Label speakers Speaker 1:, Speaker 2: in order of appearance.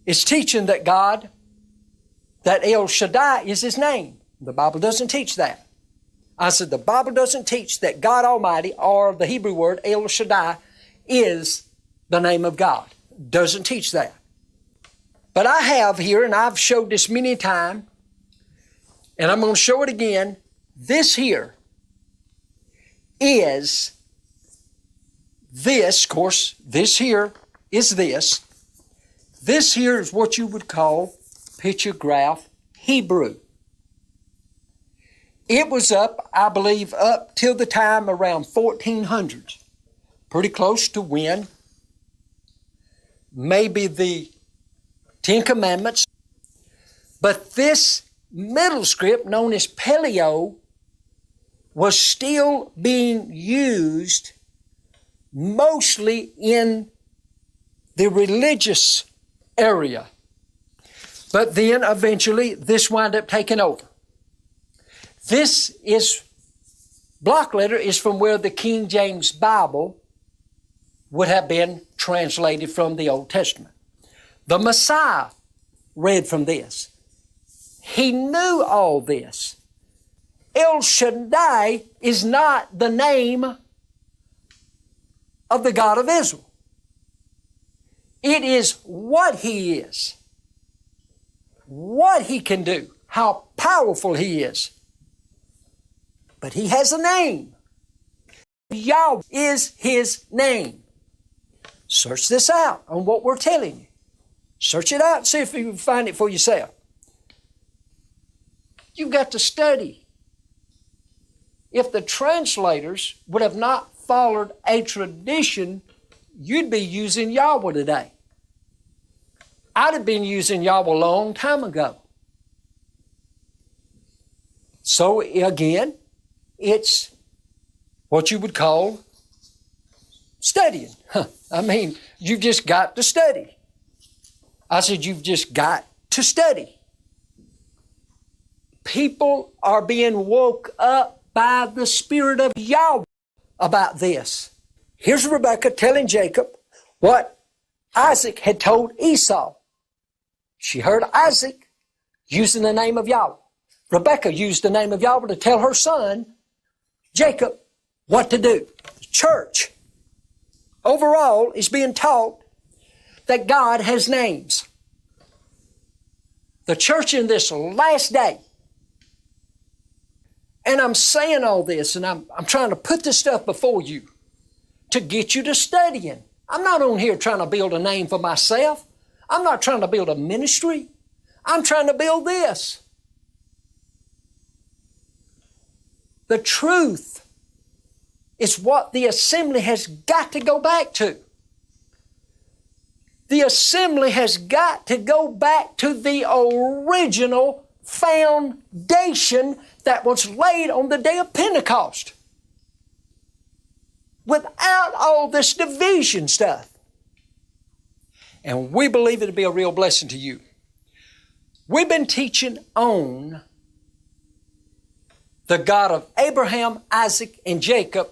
Speaker 1: is teaching that God, that El Shaddai is His name. The Bible doesn't teach that. I said the Bible doesn't teach that God Almighty, or the Hebrew word El Shaddai, is the name of God. Doesn't teach that. But I have here, and I've showed this many times, and I'm going to show it again. This here is this, of course, this here is this. This here is what you would call pictograph Hebrew. It was up, I believe, up till the time around 1400. Pretty close to when maybe the Ten Commandments. But this middle script, known as Paleo, was still being used mostly in the religious area. But then eventually this wound up taking over. This is, block letter is from where the King James Bible would have been translated from the Old Testament. The Messiah read from this. He knew all this. El Shaddai is not the name of the God of Israel. It is what He is, what He can do, how powerful He is. But He has a name. Yauh is His name. Search this out on what we're telling you. Search it out and see if you can find it for yourself. You've got to study. If the translators would have not followed a tradition, you'd be using Yahweh today. I'd have been using Yahweh a long time ago. So again, it's what you would call studying. I mean, you've just got to study. I said you've just got to study. People are being woke up by the Spirit of Yahweh about this. Here's Rebekah telling Jacob what Isaac had told Esau. She heard Isaac using the name of Yahweh. Rebekah used the name of Yahweh to tell her son, Jacob, what to do. The church overall is being taught that God has names. The church in this last day, and I'm saying all this, and I'm trying to put this stuff before you to get you to studying. I'm not on here trying to build a name for myself. I'm not trying to build a ministry. I'm trying to build this. The truth is what the assembly has got to go back to. The assembly has got to go back to the original foundation that was laid on the day of Pentecost. Without all this division stuff. And we believe it'll be a real blessing to you. We've been teaching on the God of Abraham, Isaac, and Jacob